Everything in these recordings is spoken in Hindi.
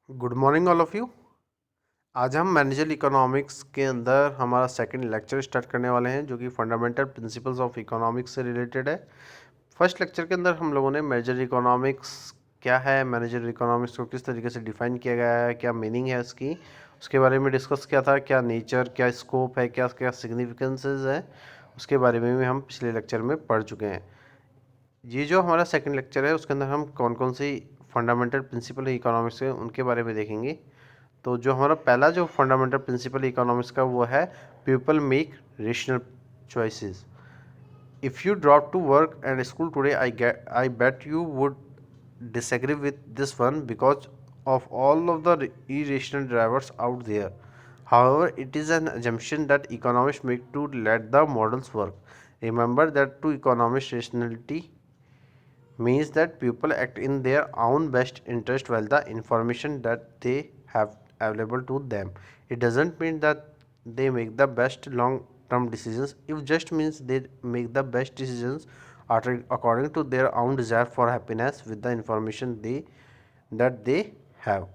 Good morning all of you. आज हम मैनेजर इकोनॉमिक्स के अंदर हमारा सेकंड लेक्चर स्टार्ट करने वाले हैं, जो कि फंडामेंटल प्रिंसिपल्स ऑफ इकोनॉमिक्स से रिलेटेड है। फर्स्ट लेक्चर के अंदर हम लोगों ने मैनेजर इकोनॉमिक्स क्या है, मैनेजर इकोनॉमिक्स को किस तरीके से डिफ़ाइन किया गया है, क्या मीनिंग है उसकी, उसके बारे में डिस्कस किया था। क्या नेचर, क्या स्कोप है, क्या क्या सिग्निफिकेंसेस है, उसके बारे में भी हम पिछले लेक्चर में पढ़ चुके हैं। ये जो हमारा सेकंड लेक्चर है उसके अंदर हम कौन कौन सी फंडामेंटल प्रिंसिपल है इकोनॉमिक्स के, उनके बारे में देखेंगे। तो जो हमारा पहला जो फंडामेंटल प्रिंसिपल इकोनॉमिक्स का वो है people make rational choices. If you drop to work and school today I bet you would disagree with this one because of all of the irrational drivers out there. However, it is an assumption that economists make to let the models work. Remember that to economists, rationality means that people act in their own best interest while the information that they have available to them. It doesn't mean that they make the best long term decisions. It just means they make the best decisions according to their own desire for happiness with the information they have.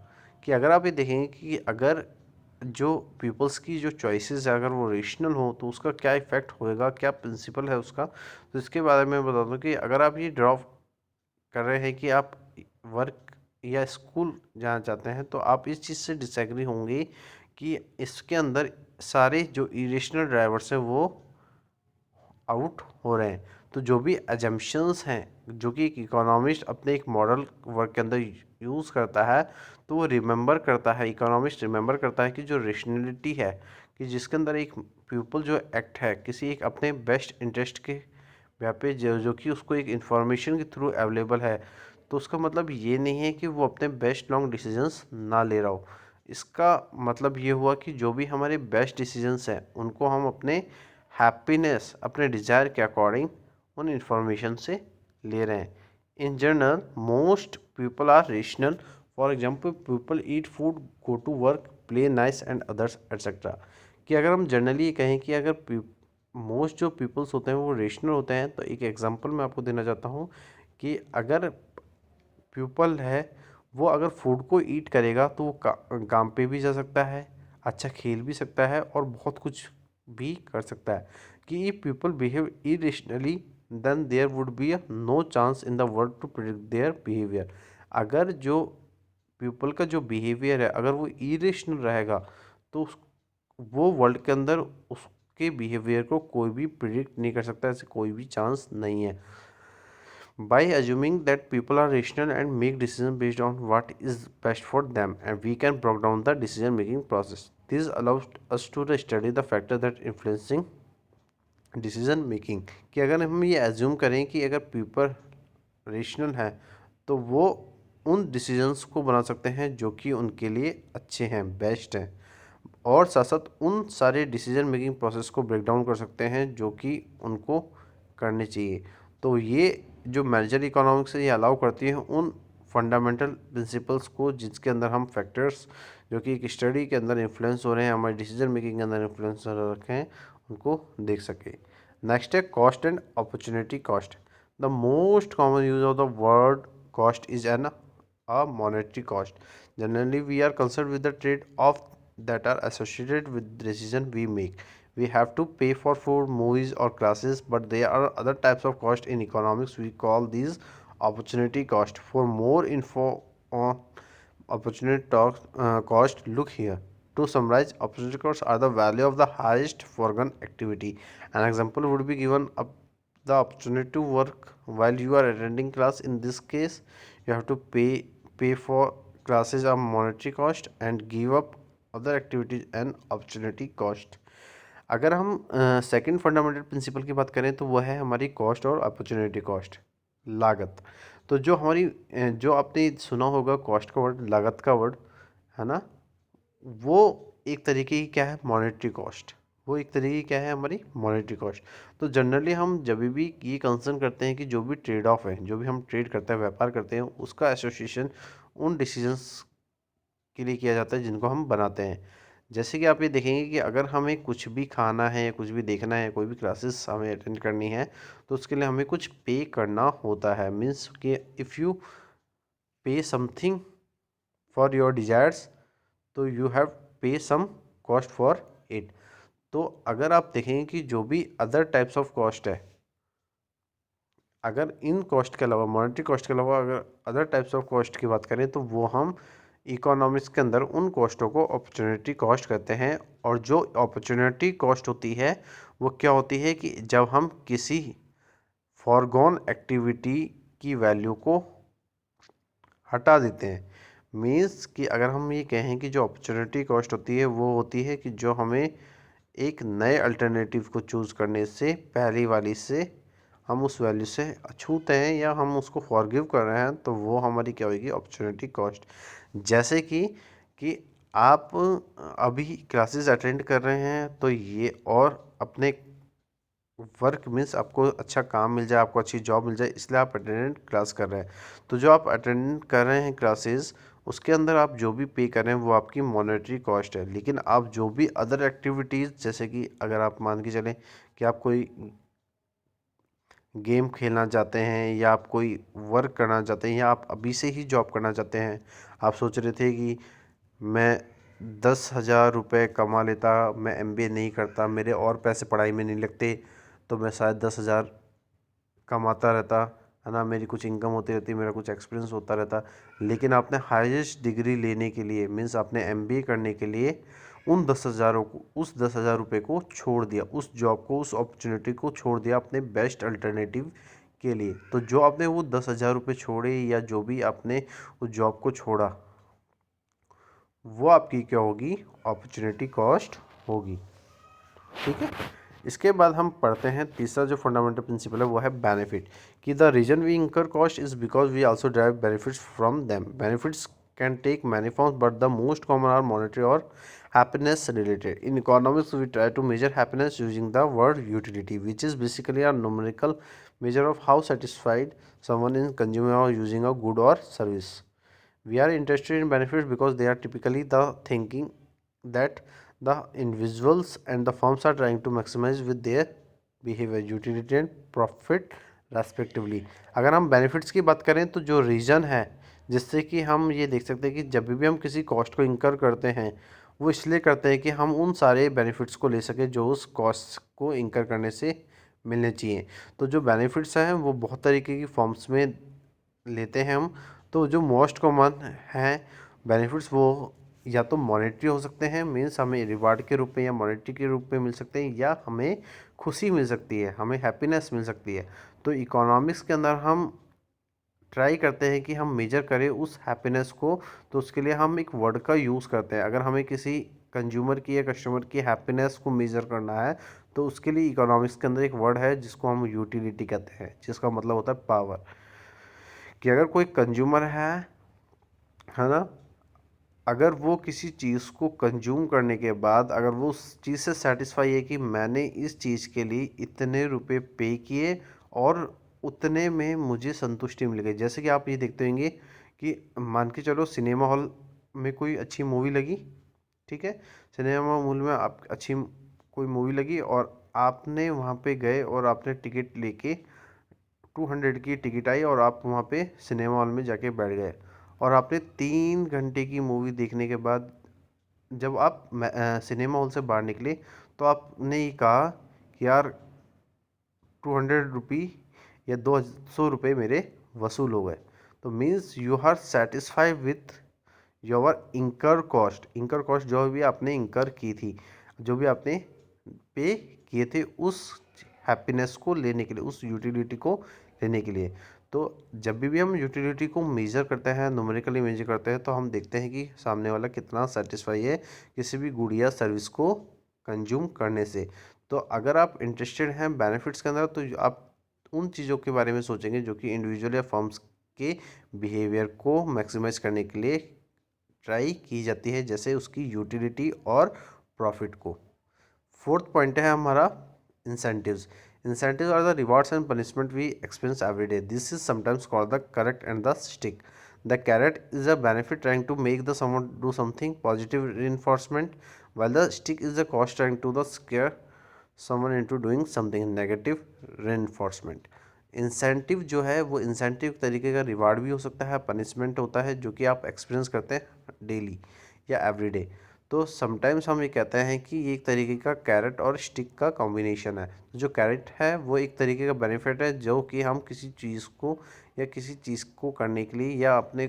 कि अगर आप ये देखेंगे कि अगर जो पीपल्स की जो चॉइसेस है अगर वो रेशनल हो तो उसका क्या इफ़ेक्ट होएगा, क्या प्रिंसिपल है उसका, तो इसके बारे में बता दूं कि अगर आप ये ड्रॉ कर रहे हैं कि आप वर्क या स्कूल जाना चाहते हैं तो आप इस चीज़ से डिसएग्री होंगे कि इसके अंदर सारे जो इरेशनल ड्राइवर्स हैं वो आउट हो रहे हैं। तो जो भी एजम्पशंस हैं जो कि एक इकोनॉमिस्ट अपने एक मॉडल वर्क के अंदर यूज़ करता है, तो वो रिमेंबर करता है, इकोनॉमिस्ट रिमेंबर करता है कि जो रेशनलिटी है कि जिसके अंदर एक पीपल जो एक्ट है किसी एक अपने बेस्ट इंटरेस्ट के पे जो कि उसको एक इंफॉर्मेशन के थ्रू अवेलेबल है, तो उसका मतलब ये नहीं है कि वो अपने बेस्ट लॉन्ग डिसीजंस ना ले रहा हो। इसका मतलब ये हुआ कि जो भी हमारे बेस्ट डिसीजंस हैं उनको हम अपने हैप्पीनेस, अपने डिज़ायर के अकॉर्डिंग उन इंफॉर्मेशन से ले रहे हैं। In general most people are rational. For example people eat food, go to work, play nice and others etcetera. कि अगर हम जनरली ये कहें कि अगर मोस्ट जो पीपल्स होते हैं वो रेशनल होते हैं, तो एक एग्जांपल मैं आपको देना चाहता हूँ कि अगर पीपल है वो अगर फूड को ईट करेगा तो वो काम पे भी जा सकता है, अच्छा खेल भी सकता है और बहुत कुछ भी कर सकता है। कि if people behave irrationally then there would be no chance in the world to predict their behaviour. अगर जो पीपल का जो बिहेवियर है अगर वो इरेशनल रहेगा तो वो वर्ल्ड के अंदर उसके बिहेवियर को कोई भी प्रिडिक्ट नहीं कर सकता, ऐसे कोई भी चांस नहीं है। By assuming that people are rational and make decisions based on what is best for them, and we can break down the decision making process. This allows us to study the factor that influencing decision making. कि अगर हम ये एज्यूम करें कि अगर पीपल रेशनल है तो वो उन डिसीजंस को बना सकते हैं जो कि उनके लिए अच्छे हैं, बेस्ट हैं, और साथ साथ उन सारे डिसीजन मेकिंग प्रोसेस को ब्रेक डाउन कर सकते हैं जो कि उनको करने चाहिए। तो ये जो मैनेजर इकोनॉमिक्स है ये अलाउ करती है उन फंडामेंटल प्रिंसिपल्स को जिसके अंदर हम फैक्टर्स जो कि एक स्टडी के अंदर इन्फ्लुएंस हो रहे हैं, हमारे डिसीजन मेकिंग के अंदर इन्फ्लुएंस हो रखे हैं, उनको देख सके। नेक्स्ट है cost and opportunity cost. The most common use of the word cost is an a monetary cost. Generally, we are concerned with the trade-off that are associated with the decision we make. We have to pay for food, movies, or classes, but there are other types of cost in economics. We call these opportunity cost. For more info on opportunity cost, look here. To summarize, opportunity costs are the value of the highest foregone activity. An example would be given up the opportunity to work while you are attending class. In this case, you have to pay for classes of monetary cost and give up other activities and opportunity cost. अगर हम सेकंड फंडामेंटल प्रिंसिपल की बात करें तो वह है हमारी कॉस्ट और अपॉर्चुनिटी कॉस्ट, लागत। तो जो हमारी जो आपने सुना होगा कॉस्ट का वर्ड, लागत का वर्ड, है ना, वो एक तरीके की क्या है, मॉनेटरी कॉस्ट। वो एक तरीके की क्या है, हमारी मॉनेटरी कॉस्ट। तो जनरली हम जब भी ये कंसर्न करते हैं कि जो भी ट्रेड ऑफ है, जो भी हम ट्रेड करते हैं, व्यापार करते हैं, उसका एसोसिएशन उन डिसीजंस के लिए किया जाता है जिनको हम बनाते हैं। जैसे कि आप ये देखेंगे कि अगर हमें कुछ भी खाना है, कुछ भी देखना है, कोई भी क्लासेस हमें अटेंड करनी है, तो उसके लिए हमें कुछ पे करना होता है। मीन्स कि इफ़ यू पे समथिंग फॉर योर डिजायर्स, तो यू हैव पे सम कॉस्ट फॉर इट। तो अगर आप देखेंगे कि जो भी अदर टाइप्स ऑफ कॉस्ट है, अगर इन कॉस्ट के अलावा, मॉनेटरी कॉस्ट के अलावा अगर अदर टाइप्स ऑफ कॉस्ट की बात करें, तो वो हम इकोनॉमिक्स के अंदर उन कॉस्टों को अपॉर्चुनिटी कॉस्ट कहते हैं। और जो अपॉर्चुनिटी कॉस्ट होती है वो क्या होती है कि जब हम किसी फॉरगॉन एक्टिविटी की वैल्यू को हटा देते हैं। मीन्स कि अगर हम ये कहें कि जो अपॉर्चुनिटी कॉस्ट होती है वो होती है कि जो हमें एक नए अल्टरनेटिव को चूज़ करने से पहली वाली से हम उस वैल्यू से अछूते हैं या हम उसको फॉरगिव कर रहे हैं, तो वो हमारी क्या होगी, अपॉर्चुनिटी कॉस्ट। जैसे कि आप अभी क्लासेस अटेंड कर रहे हैं, तो ये और अपने वर्क मीन्स आपको अच्छा काम मिल जाए, आपको अच्छी जॉब मिल जाए, इसलिए आप अटेंडेंट क्लास कर रहे हैं। तो जो आप अटेंड कर रहे हैं क्लासेस, उसके अंदर आप जो भी पे कर रहे हैं वो आपकी मॉनेटरी कॉस्ट है। लेकिन आप जो भी अदर एक्टिविटीज़, जैसे कि अगर आप मान के चलें कि आप कोई गेम खेलना चाहते हैं या आप कोई वर्क करना चाहते हैं या आप अभी से ही जॉब करना चाहते हैं, आप सोच रहे थे कि मैं 10,000 रुपये कमा लेता, मैं एमबीए नहीं करता, मेरे और पैसे पढ़ाई में नहीं लगते, तो मैं शायद 10,000 कमाता रहता, है ना, मेरी कुछ इनकम होती रहती, मेरा कुछ एक्सपीरियंस होता रहता। लेकिन आपने हाईएस्ट डिग्री लेने के लिए, मीन्स आपने एमबीए करने के लिए उन 10,000 को, उस 10,000 रुपये को छोड़ दिया, उस जॉब को, उस अपॉर्चुनिटी को छोड़ दिया अपने बेस्ट अल्टरनेटिव के लिए। तो जो आपने वो 10,000 रुपये छोड़े या जो भी आपने उस जॉब को छोड़ा, वो आपकी क्या होगी, अपॉर्चुनिटी कॉस्ट होगी। ठीक है। इसके बाद हम पढ़ते हैं तीसरा जो फंडामेंटल प्रिंसिपल है वो है बेनिफिट, कि the reason we incur cost is because we also drive benefits from them. Benefits can take many forms but the most common are monetary और happiness related. In economics, we try to measure happiness using the word utility, which is basically a numerical measure of how satisfied someone is consuming or using a good or service. We are interested in benefits because they are typically the thinking that the individuals and the firms are trying to maximize with their behavior, utility and profit respectively. अगर हम बेनिफिट्स की बात करें तो जो रीज़न है जिससे कि हम ये देख सकते हैं कि जब भी हम किसी कॉस्ट को इंकर करते हैं, वो इसलिए करते हैं कि हम उन सारे बेनिफिट्स को ले सकें जो उस कॉस्ट को इंकर करने से मिलने चाहिए। तो जो बेनिफिट्स हैं वो बहुत तरीके की फॉर्म्स में लेते हैं हम। तो जो मोस्ट कॉमन हैं बेनिफिट्स, वो या तो मॉनेटरी हो सकते हैं, मीन्स हमें रिवार्ड के रूप में या मॉनेटरी के रूप में मिल सकते हैं, या हमें खुशी मिल सकती है, हमें हैप्पीनेस मिल सकती है। तो इकोनॉमिक्स के अंदर हम ट्राई करते हैं कि हम मेजर करें उस हैप्पीनेस को, तो उसके लिए हम एक वर्ड का यूज़ करते हैं। अगर हमें किसी कंज्यूमर की या कस्टमर की हैप्पीनेस को मेज़र करना है, तो उसके लिए इकोनॉमिक्स के अंदर एक वर्ड है जिसको हम यूटिलिटी कहते हैं, जिसका मतलब होता है पावर। कि अगर कोई कंज्यूमर है ना, अगर वो किसी चीज़ को कंज्यूम करने के बाद अगर वो उस चीज़ से सेटिस्फाई है कि मैंने इस चीज़ के लिए इतने रुपए पे किए और उतने में मुझे संतुष्टि मिल गई। जैसे कि आप ये देखते होंगे कि मान के चलो सिनेमा हॉल में कोई अच्छी मूवी लगी, ठीक है, सिनेमा हॉल में आप अच्छी कोई मूवी लगी और आपने वहाँ पे गए और आपने टिकट लेके 200 की टिकट आई और आप वहाँ पे सिनेमा हॉल में जाके बैठ गए और आपने 3 घंटे की मूवी देखने के बाद जब आप सिनेमा हॉल से बाहर निकले, तो आपने ये कहा कि यार 200 रुपी या 200 रुपये मेरे वसूल हो गए। तो means you are satisfied with your incur cost. Incur cost जो भी आपने इंकर की थी, जो भी आपने पे किए थे उस हैप्पीनेस को लेने के लिए, उस यूटिलिटी को लेने के लिए। तो जब भी हम यूटिलिटी को मेज़र करते हैं, न्यूमेरिकली मेज़र करते हैं, तो हम देखते हैं कि सामने वाला कितना सेटिस्फाई है किसी भी गुड या सर्विस को कंज्यूम करने से। तो अगर आप इंटरेस्टेड हैं बेनिफिट्स के अंदर, तो आप उन चीज़ों के बारे में सोचेंगे जो कि इंडिविजुअल या फर्म्स के बिहेवियर को मैक्सिमाइज करने के लिए ट्राई की जाती है, जैसे उसकी यूटिलिटी और प्रॉफिट को। फोर्थ पॉइंट है हमारा incentives. Incentives are the rewards and punishment we experience every day. This is sometimes called the carrot and the stick. The carrot is a benefit trying to make the someone do something, positive reinforcement, while the stick is the cost trying to the scare someone into doing something, negative reinforcement. Incentive जो है वो इंसेंटिव तरीके का रिवार्ड भी हो सकता है, पनिशमेंट होता है जो कि आप एक्सपीरियंस करते हैं डेली या एवरीडे। तो समटाइम्स हम ये कहते हैं कि ये एक तरीके का कैरेट और स्टिक का कॉम्बिनेशन है। तो जो कैरेट है वो एक तरीके का बेनिफिट है जो कि हम किसी चीज़ को या किसी चीज़ को करने के लिए या अपने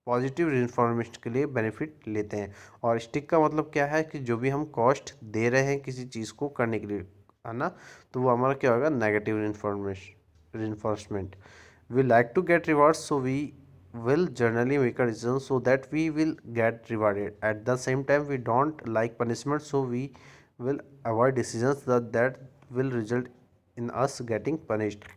पॉजिटिव इन्फॉर्मेशन के लिए बेनिफिट लेते हैं। और स्टिक का मतलब क्या है कि जो भी हम कॉस्ट दे रहे हैं किसी चीज़ को करने के लिए, है ना, तो वो हमारा क्या होगा, negative reinforcement. We like to get rewards so we will generally make a decision so that we will get rewarded. At the same time, we don't like punishment, so we will avoid decisions that will result in us getting punished.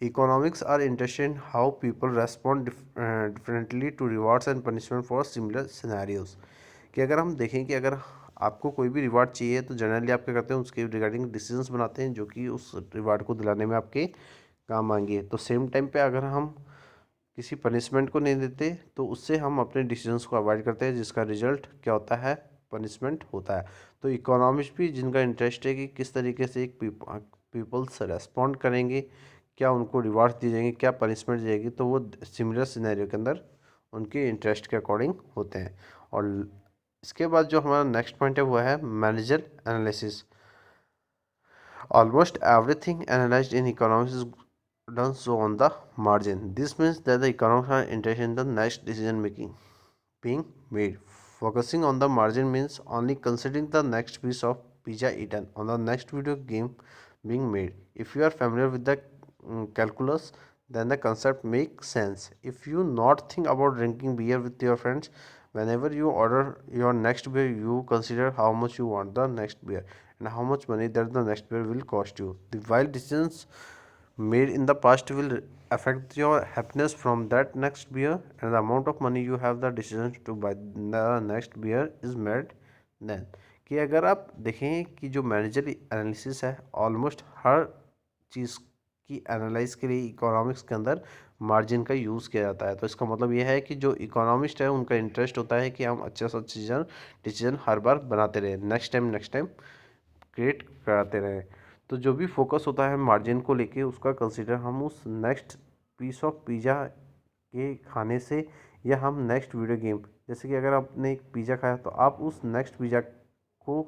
Economics are interested in how people respond differently to rewards and punishment for similar scenarios. कि अगर हम देखें कि अगर आपको कोई भी रिवार्ड चाहिए तो जनरली आप क्या करते हैं, उसके रिगार्डिंग डिसीजंस बनाते हैं जो कि उस रिवार्ड को दिलाने में आपके काम आएंगे। तो सेम टाइम पे अगर हम किसी पनिशमेंट को नहीं देते तो उससे हम अपने डिसीजंस को अवॉइड करते हैं जिसका रिजल्ट क्या होता है, पनिशमेंट होता है। तो इकोनॉमिक्स भी जिनका इंटरेस्ट है कि किस तरीके से एक पीपल्स रेस्पॉन्ड करेंगे, क्या उनको रिवार्ड्स दिए जाएंगे, क्या पनिशमेंट दी जाएगी, तो वो सिमिलर सिनेरियो के अंदर उनके इंटरेस्ट के अकॉर्डिंग होते हैं। और इसके बाद जो हमारा नेक्स्ट पॉइंट है वो है manager analysis. Almost everything analyzed in economics is done so on the margin. This means that the economics are interested in the next decision making being made. Focusing on the margin means only considering the next piece of pizza eaten on the next video game being made. If you are familiar with the calculus, then the concept makes sense. If you not think about drinking beer with your friends, whenever you order your next beer, you consider how much you want the next beer and how much money that the next beer will cost you. The wild decisions made in the past will affect your happiness from that next beer, and the amount of money you have the decision to buy the next beer is made then. कि अगर आप देखें कि जो मैनेजर एनालिसिस है ऑलमोस्ट हर चीज़ की एनालाइज के लिए इकोनॉमिक्स के अंदर मार्जिन का यूज़ किया जाता है। तो इसका मतलब यह है कि जो इकोनॉमिस्ट है उनका इंटरेस्ट होता है कि हम अच्छे से अच्छे डिसीजन हर बार बनाते रहे, नेक्स्ट टाइम क्रिएट कराते रहें। तो जो भी फोकस होता है मार्जिन को लेके उसका कंसीडर हम उस नेक्स्ट पीस ऑफ पिज़्ज़ा के खाने से या हम नेक्स्ट वीडियो गेम, जैसे कि अगर आपने एक पिज़्ज़ा खाया तो आप उस नेक्स्ट पिज़्ज़ा को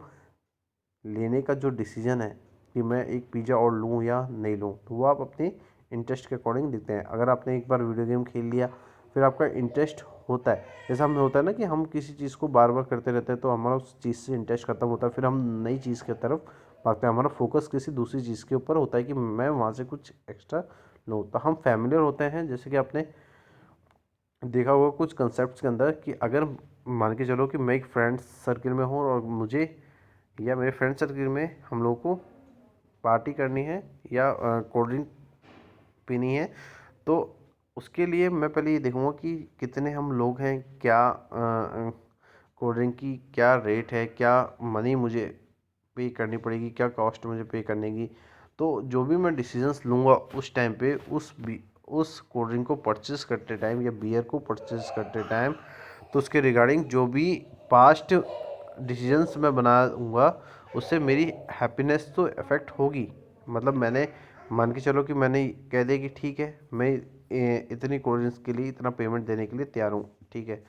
लेने का जो डिसीजन है कि मैं एक पिज़्ज़ा और लूँ या नहीं लूँ, तो वो आप अपने इंटरेस्ट के अकॉर्डिंग देते हैं। अगर आपने एक बार वीडियो गेम खेल लिया फिर आपका इंटरेस्ट होता है, जैसा हमें होता है ना कि हम किसी चीज़ को बार बार करते रहते हैं तो हमारा उस चीज़ से इंटरेस्ट खत्म होता है, फिर हम नई चीज़ की तरफ भागते हैं, हमारा फोकस किसी दूसरी चीज़ के ऊपर होता है कि मैं वहाँ से कुछ एक्स्ट्रा लूँ। तो हम फैमिलियर होते हैं, जैसे कि आपने देखा होगा कुछ कंसेप्ट के अंदर कि अगर मान के चलो कि मैं एक फ्रेंड्स सर्किल में हूँ और मुझे या मेरे फ्रेंड सर्किल में हम लोग को पार्टी करनी है या कोल्ड ड्रिंक पीनी है, तो उसके लिए मैं पहले ये देखूँगा कि कितने हम लोग हैं, क्या कोल्ड ड्रिंक की क्या रेट है, क्या मनी मुझे पे करनी पड़ेगी, क्या कॉस्ट मुझे पे करने की। तो जो भी मैं डिसीजंस लूँगा उस टाइम पे उस कोल्ड ड्रिंक को परचेज़ करते टाइम या बियर को परचेज़ करते टाइम, तो उसके रिगार्डिंग जो भी पास्ट डिसीजंस मैं बनाऊँगा उससे मेरी हैप्पीनेस तो इफ़ेक्ट होगी। मतलब मैंने मान के चलो कि मैंने कह दिया कि ठीक है मैं इतनी कोल्ड ड्रिंक्स के लिए इतना पेमेंट देने के लिए तैयार हूँ, ठीक है,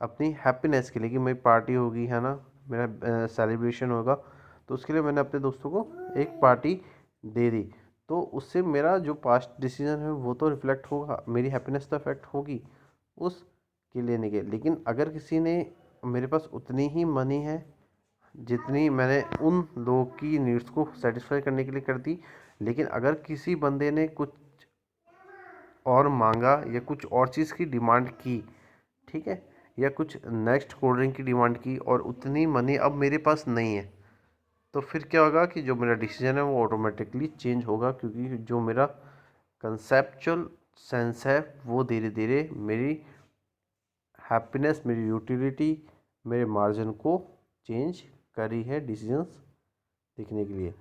अपनी हैप्पीनेस के लिए कि मेरी पार्टी होगी, है ना, मेरा सेलिब्रेशन होगा, तो उसके लिए मैंने अपने दोस्तों को एक पार्टी दे दी। तो उससे मेरा जो पास्ट डिसीजन है वो तो रिफ्लेक्ट होगा, मेरी हैप्पीनेस तो इफेक्ट होगी उस के लेने के। लेकिन अगर किसी ने मेरे पास उतनी ही मनी है जितनी मैंने उन लोगों की नीड्स को सेटिस्फाई करने के लिए कर दी, लेकिन अगर किसी बंदे ने कुछ और मांगा या कुछ और चीज़ की डिमांड की, ठीक है, या कुछ नेक्स्ट कोल्ड ड्रिंक की डिमांड की और उतनी मनी अब मेरे पास नहीं है, तो फिर क्या होगा कि जो मेरा डिसीजन है वो ऑटोमेटिकली चेंज होगा, क्योंकि जो मेरा कंसेप्चुअल सेंस है वो धीरे धीरे मेरी हैप्पीनेस, मेरी यूटिलिटी, मेरे मार्जिन को चेंज करी है डिसीजंस देखने के लिए।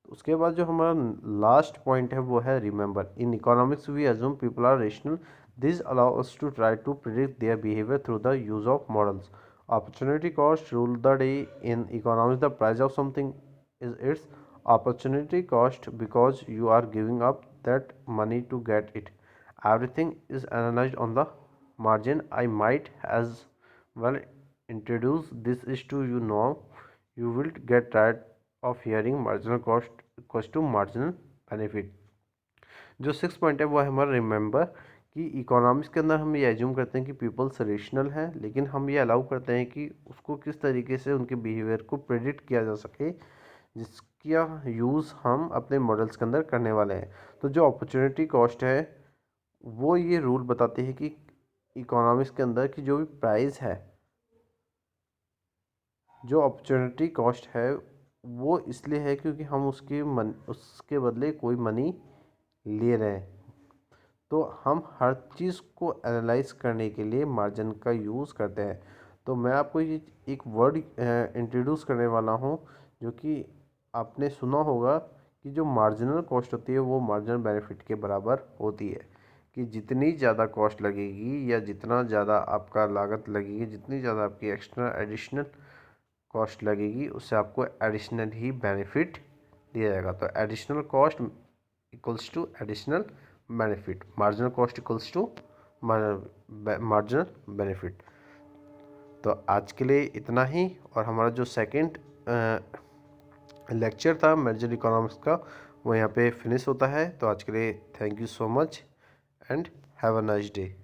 उसके बाद जो हमारा लास्ट पॉइंट है वो है remember. In economics we assume people are rational, this allow us to try to predict their behaviour through the use of models. Opportunity cost rule the day in economics. The price of something is its opportunity cost because you are giving up that money to get it. Everything is analyzed on the margin. I might as well introduce this is to you now. You will get tired of hearing marginal cost equals to marginal benefit. जो 6 पॉइंट है वो है हमारा रिमेंबर कि इकोनॉमिक्स के अंदर हम ये एज्यूम करते हैं कि पीपल्स रेशनल हैं, लेकिन हम ये अलाउ करते हैं कि उसको किस तरीके से उनके बिहेवियर को प्रेडिक्ट किया जा सके, जिसका यूज़ हम अपने मॉडल्स के अंदर करने वाले हैं। तो जो अपॉर्चुनिटी कॉस्ट है वो ये रूल बताती है कि इकोनॉमिक्स के अंदर की जो भी प्राइस है, जो अपॉर्चुनिटी कॉस्ट है वो इसलिए है क्योंकि हम उसके बदले कोई मनी ले रहे हैं। तो हम हर चीज़ को एनालाइज करने के लिए मार्जिन का यूज़ करते हैं। तो मैं आपको ये एक वर्ड इंट्रोड्यूस करने वाला हूँ जो कि आपने सुना होगा कि जो मार्जिनल कॉस्ट होती है वो मार्जिनल बेनिफिट के बराबर होती है। कि जितनी ज़्यादा कॉस्ट लगेगी या जितना ज़्यादा आपका लागत लगेगी, जितनी ज़्यादा आपकी एक्स्ट्रा एडिशनल कॉस्ट लगेगी, उससे आपको एडिशनल ही बेनिफिट दिया जाएगा। तो additional cost equals to additional benefit, marginal cost equals to marginal benefit. तो आज के लिए इतना ही, और हमारा जो सेकंड लेक्चर था मर्जर इकोनॉमिक्स का वो यहाँ पे फिनिश होता है। तो आज के लिए thank you so much and have a nice day.